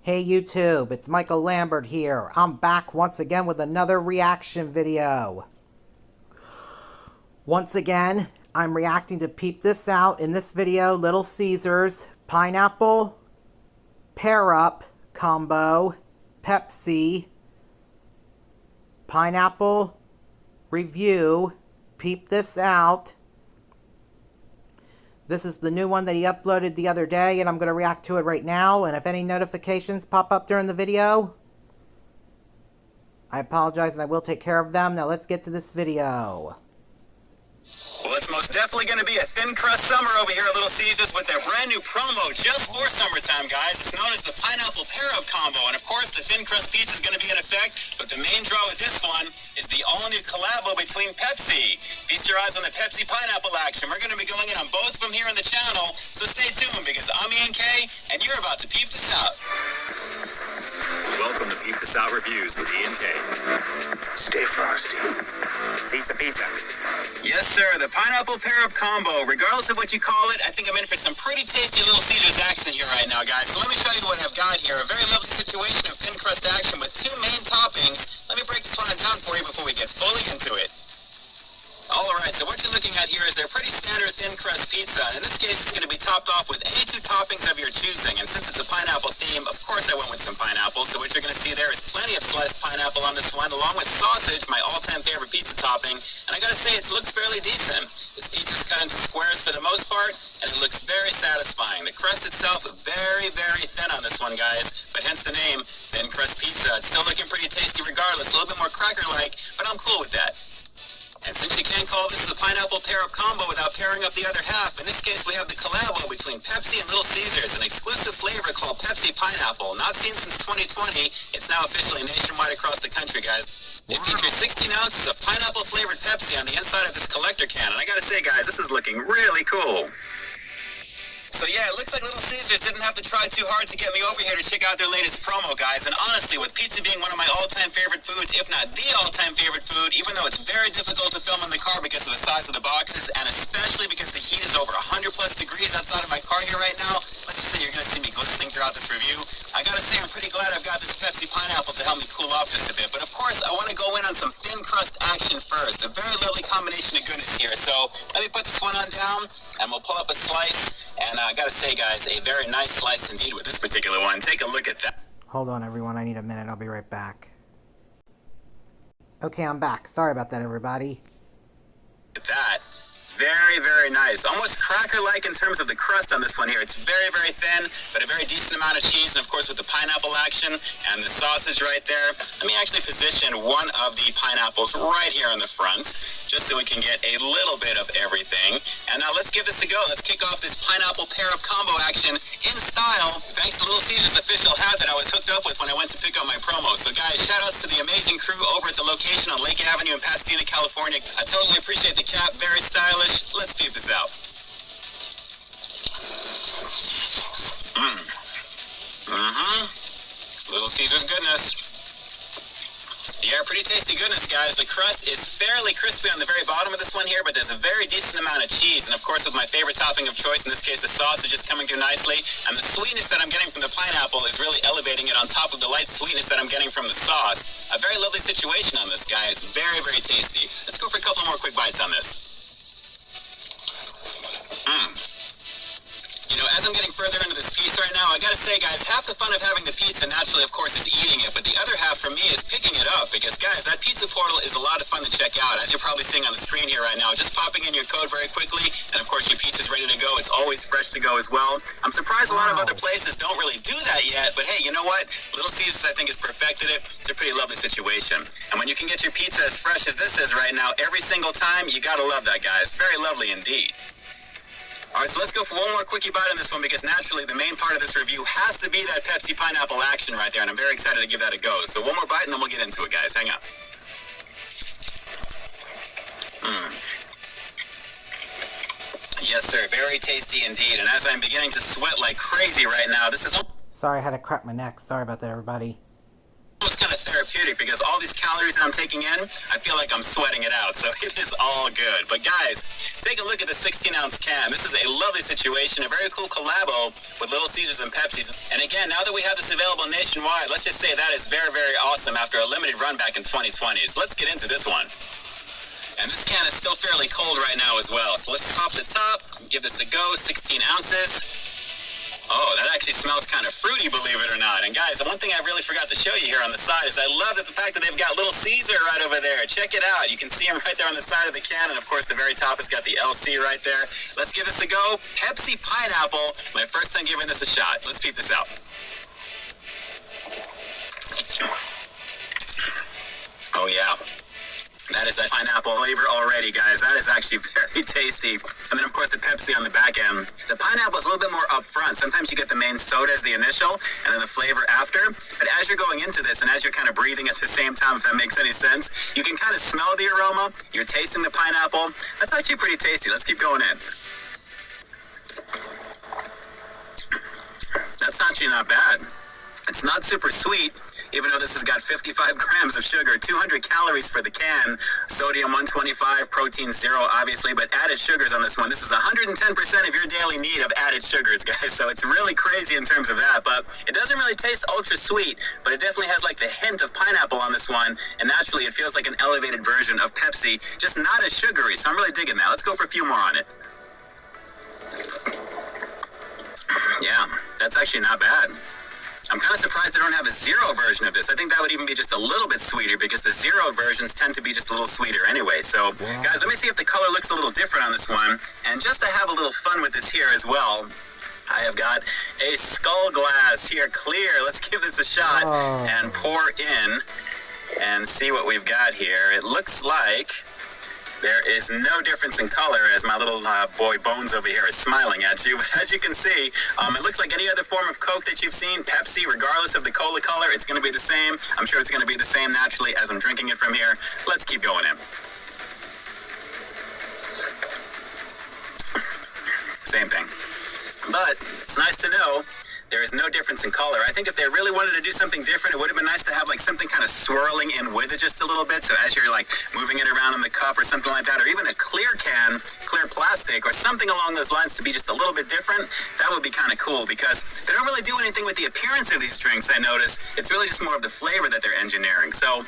Hey YouTube, it's Michael Lambert here. I'm back once again with another reaction video. Once again, I'm reacting to Peep This Out. In this video, Little Caesars Pineapple Pair Up Combo Pepsi Pineapple Review Peep This Out. This is the new one that he uploaded the other day, and I'm going to react to it right now. And if any notifications pop up during the video, I apologize and I will take care of them. Now let's get to this video. Well, it's most definitely going to be a thin crust summer over here at Little Caesars with their brand new promo just for summertime, guys. It's known as the Pineapple Pair-Up Combo. And of course, the thin crust pizza is going to be in effect. But the main draw with this one is the all-new collabo between Pepsi. Feast your eyes on the Pepsi pineapple action. We're going to be going in on both from here on the channel. So stay tuned because I'm Ian K, and you're about to peep this out. Welcome to Peep This Out Reviews with Ian K. Stay frosty. Pizza, pizza. Yes, sir. The Pineapple Pair-Up Combo. Regardless of what you call it, I think I'm in for some pretty tasty Little Caesars action here right now, guys. So let me show you what I've got here. A very lovely situation of thin crust action with two main toppings. Let me break this one down for you before we get fully into it. Alright, so what you're looking at here is their pretty standard thin crust pizza. And in this case, it's going to be topped off with any two toppings of your choosing. And since it's a pineapple theme, of course I went with some pineapple. So what you're going to see there is plenty of sliced pineapple on this one, along with sausage, my all-time favorite pizza topping. And I gotta say, it looks fairly decent. This pizza's cut into squares for the most part, and it looks very satisfying. The crust itself, very, very thin on this one, guys. But hence the name, thin crust pizza. It's still looking pretty tasty regardless, a little bit more cracker-like, but I'm cool with that. And since you can't call this the Pineapple Pair-Up Combo without pairing up the other half, in this case we have the collabo between Pepsi and Little Caesars, an exclusive flavor called Pepsi Pineapple. Not seen since 2020, it's now officially nationwide across the country, guys. It features 16 ounces of pineapple-flavored Pepsi on the inside of this collector can, and I gotta say, guys, this is looking really cool. So yeah, it looks like Little Caesars didn't have to try too hard to get me over here to check out their latest promo, guys. And honestly, with pizza being one of my all-time favorite foods, if not the all-time favorite food, even though it's very difficult to film in the car because of the size of the boxes, and especially because the heat is over 100 plus degrees outside of my car here right now, let's just say you're going to see me glistening throughout this review. I gotta say, I'm pretty glad I've got this Pepsi Pineapple to help me cool off just a bit. But of course, I want to go in on some thin crust action first. A very lovely combination of goodness here. So let me put this one on down, and we'll pull up a slice. And I gotta say, guys, a very nice slice indeed with this particular one. Take a look at that. Hold on, everyone. I need a minute. I'll be right back. Okay, I'm back. Sorry about that, everybody. That. Very, very nice. Almost cracker-like in terms of the crust on this one here. It's very, very thin, but a very decent amount of cheese, and of course with the pineapple action and the sausage right there. Let me actually position one of the pineapples right here in the front, just so we can get a little bit of everything. And now let's give this a go. Let's kick off this Pineapple Pair-Up Combo action in style, thanks to Little Caesars' official hat that I was hooked up with when I went to pick up my promo. So guys, shout-outs to the amazing crew over at the location on Lake Avenue in Pasadena, California. I totally appreciate the cap. Very stylish. Let's peep this out. Little Caesars goodness. Yeah, pretty tasty goodness, guys. The crust is fairly crispy on the very bottom of this one here, but there's a very decent amount of cheese. And of course, with my favorite topping of choice, in this case, the sausage is coming through nicely. And the sweetness that I'm getting from the pineapple is really elevating it on top of the light sweetness that I'm getting from the sauce. A very lovely situation on this, guys. Very, very tasty. Let's go for a couple more quick bites on this. You know, as I'm getting further into this piece right now, I gotta say, guys, half the fun of having the pizza, naturally, of course, is eating it, but the other half for me is picking it up, because, guys, that pizza portal is a lot of fun to check out, as you're probably seeing on the screen here right now. Just popping in your code very quickly, and of course, your pizza's ready to go. It's always fresh to go as well. I'm surprised a lot of other places don't really do that yet, but hey, you know what? Little Caesars, I think, has perfected it. It's a pretty lovely situation. And when you can get your pizza as fresh as this is right now, every single time, you gotta love that, guys. Very lovely indeed. Alright, so let's go for one more quickie bite on this one, because naturally the main part of this review has to be that Pepsi Pineapple action right there, and I'm very excited to give that a go. So one more bite and then we'll get into it, guys. Hang on. Yes, sir. Very tasty indeed. And as I'm beginning to sweat like crazy right now, this is... Sorry, I had to crack my neck. Sorry about that, everybody. almost kind of therapeutic because all these calories that I'm taking in, I feel like I'm sweating it out. So it is all good. But guys, take a look at the 16-ounce can. This is a lovely situation, a very cool collabo with Little Caesars and Pepsi. And again, now that we have this available nationwide, let's just say that is very, very awesome after a limited run back in 2020. So let's get into this one. And this can is still fairly cold right now as well. So let's pop the top, give this a go, 16 ounces. Oh, that actually smells kind of fruity, believe it or not. And guys, the one thing I really forgot to show you here on the side is I love the fact that they've got Little Caesar right over there. Check it out. You can see him right there on the side of the can. And of course, the very top has got the LC right there. Let's give this a go. Pepsi Pineapple. My first time giving this a shot. Let's peep this out. Oh, yeah. That is that pineapple flavor already, guys. That is actually very tasty. And then, of course, the Pepsi on the back end. The pineapple is a little bit more upfront. Sometimes you get the main soda as the initial, and then the flavor after. But as you're going into this, and as you're kind of breathing at the same time, if that makes any sense, you can kind of smell the aroma. You're tasting the pineapple. That's actually pretty tasty. Let's keep going in. That's actually not bad. It's not super sweet, even though this has got 55 grams of sugar, 200 calories for the can, sodium 125, protein 0, obviously, but added sugars on this one. This is 110% of your daily need of added sugars, guys, so it's really crazy in terms of that, but it doesn't really taste ultra sweet, but it definitely has like the hint of pineapple on this one, and naturally it feels like an elevated version of Pepsi, just not as sugary, so I'm really digging that. Let's go for a few more on it. Yeah, that's actually not bad. I'm kind of surprised they don't have a zero version of this. I think that would even be just a little bit sweeter because the zero versions tend to be just a little sweeter anyway. So, guys, let me see if the color looks a little different on this one. And just to have a little fun with this here as well, I have got a skull glass here clear. Let's give this a shot and pour in and see what we've got here. It looks like there is no difference in color as my little boy Bones over here is smiling at you. But as you can see, it looks like any other form of Coke that you've seen, Pepsi, regardless of the cola color, it's going to be the same. I'm sure it's going to be the same naturally as I'm drinking it from here. Let's keep going in. Same thing. But it's nice to know there is no difference in color. I think if they really wanted to do something different, it would have been nice to have like something kind of swirling in with it just a little bit. So as you're like moving it around in the cup or something like that, or even a clear can, clear plastic or something along those lines to be just a little bit different, that would be kind of cool because they don't really do anything with the appearance of these drinks, I notice. It's really just more of the flavor that they're engineering. So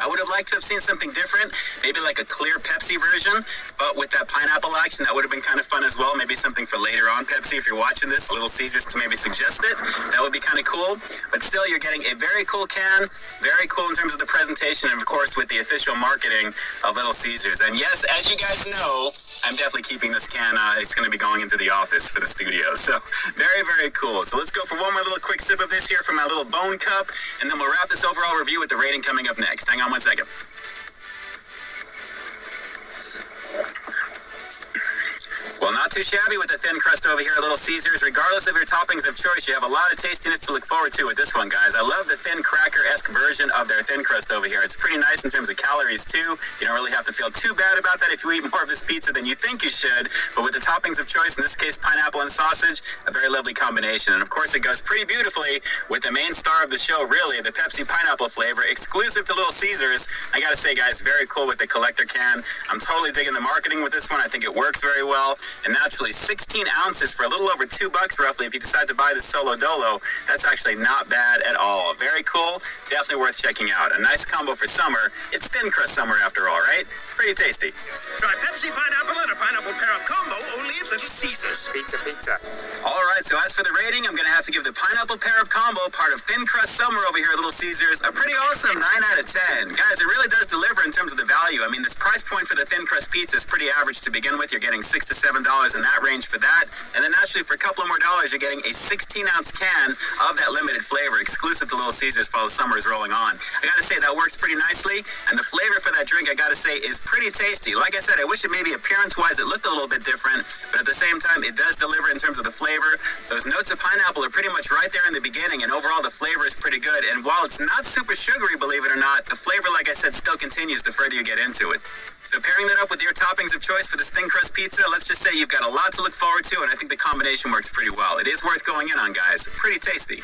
I would have liked to have seen something different, maybe like a clear Pepsi version, but with that pineapple action, that would have been kind of fun as well. Maybe something for later on Pepsi if you're watching this, Little Caesars to maybe suggest it. That would be kind of cool. But still, you're getting a very cool can, very cool in terms of the presentation, and of course with the official marketing of Little Caesars. And yes, as you guys know, I'm definitely keeping this can. It's going to be going into the office for the studio. So very, very cool. So let's go for one more little quick sip of this here from my little bone cup, and then we'll wrap this overall review with the rating coming up next. Hang on one second. Well, not too shabby with the thin crust over here at Little Caesars. Regardless of your toppings of choice, you have a lot of tastiness to look forward to with this one, guys. I love the thin cracker-esque version of their thin crust over here. It's pretty nice in terms of calories, too. You don't really have to feel too bad about that if you eat more of this pizza than you think you should. But with the toppings of choice, in this case, pineapple and sausage, a very lovely combination. And, of course, it goes pretty beautifully with the main star of the show, really, the Pepsi pineapple flavor, exclusive to Little Caesars. I gotta say, guys, very cool with the collector can. I'm totally digging the marketing with this one. I think it works very well. And naturally, 16 ounces for a little over $2 roughly if you decide to buy the Solo Dolo. That's actually not bad at all. Very cool. Definitely worth checking out. A nice combo for summer. It's thin crust summer after all, right? Pretty tasty. Try Pepsi Pineapple and a pineapple pear combo only at Little Caesars. Pizza, pizza. All right, so as for the rating, I'm going to have to give the pineapple pear combo, part of thin crust summer over here at Little Caesars, a pretty awesome 9 out of 10. Guys, it really does deliver in terms of the value. I mean, this price point for the thin crust pizza is pretty average to begin with. You're getting $6 to $7 in that range for that. And then naturally, for a couple of more dollars, you're getting a 16-ounce can of that limited flavor, exclusive to Little Caesars while the summer is rolling on. I gotta say, that works pretty nicely. And the flavor for that drink, I gotta say, is pretty tasty. Like I said, I wish it maybe appearance-wise it looked a little bit different, but at the same time, it does deliver in terms of the flavor. Those notes of pineapple are pretty much right there in the beginning, and overall, the flavor is pretty good. And while it's not super sugary, believe it or not, the flavor, like I said, still continues the further you get into it. So pairing that up with your toppings of choice for this thin crust pizza, let's just say you've got a lot to look forward to, and I think the combination works pretty well. It is worth going in on, guys. Pretty tasty.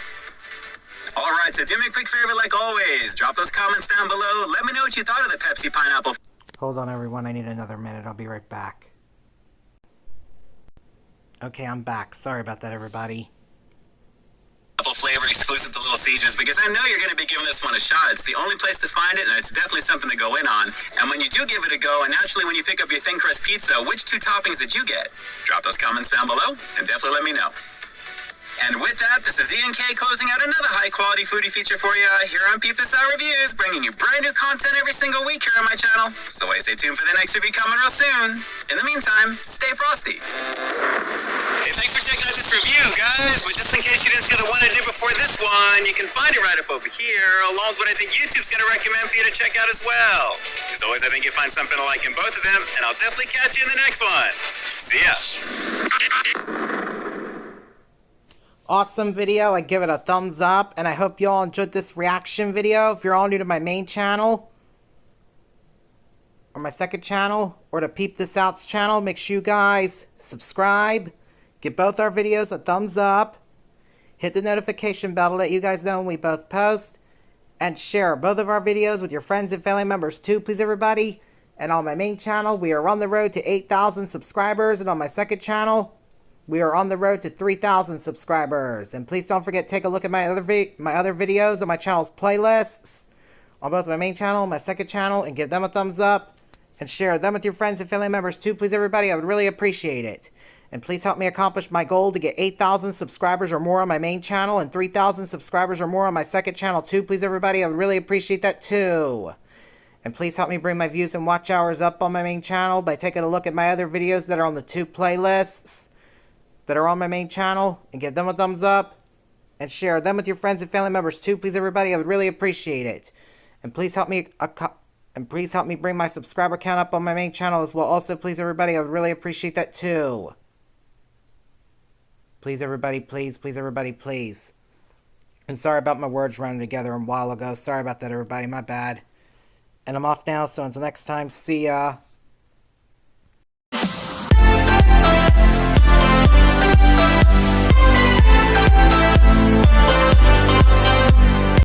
Alright, so do me a quick favor like always. Drop those comments down below. Let me know what you thought of the Pepsi pineapple Hold on, everyone. I need another minute. I'll be right back. Okay, I'm back. Sorry about that, everybody. flavor exclusive to Little Caesars because I know you're going to be giving this one a shot. It's the only place to find it, and it's definitely something to go in on. And when you do give it a go, and naturally when you pick up your thin crust pizza, which 2 toppings did you get? Drop those comments down below, and definitely let me know. And with that, this is Ian K closing out another high-quality foodie feature for you here on Peep This Out Reviews, bringing you brand new content every single week here on my channel. So stay tuned for the next review coming real soon. In the meantime, stay frosty. Hey, thanks for checking out this review, guys. But just in case you didn't see the one I did before this one, you can find it right up over here, along with what I think YouTube's going to recommend for you to check out as well. As always, I think you'll find something to like in both of them, and I'll definitely catch you in the next one. See ya. Awesome video. I give it a thumbs up, and I hope you all enjoyed this reaction video. If you're all new to my main channel, or my second channel, or to Peep This Out's channel, make sure you guys subscribe, give both our videos a thumbs up, hit the notification bell to let you guys know when we both post, and share both of our videos with your friends and family members too, please everybody. And on my main channel, we are on the road to 8,000 subscribers, and on my second channel, we are on the road to 3,000 subscribers. And please don't forget to take a look at my other videos on my channel's playlists on both my main channel and my second channel, and give them a thumbs up and share them with your friends and family members too, please everybody. I would really appreciate it. And please help me accomplish my goal to get 8,000 subscribers or more on my main channel and 3,000 subscribers or more on my second channel too, please everybody. I would really appreciate that too. And please help me bring my views and watch hours up on my main channel by taking a look at my other videos that are on the 2 playlists that are on my main channel, and give them a thumbs up and share them with your friends and family members too, please everybody. I would really appreciate it. And please help me bring my subscriber count up on my main channel as well also, please everybody. I would really appreciate that too. Please everybody, please everybody, please. And sorry about my words running together a while ago. Sorry about that, everybody. My bad. And I'm off now, so until next time, see ya.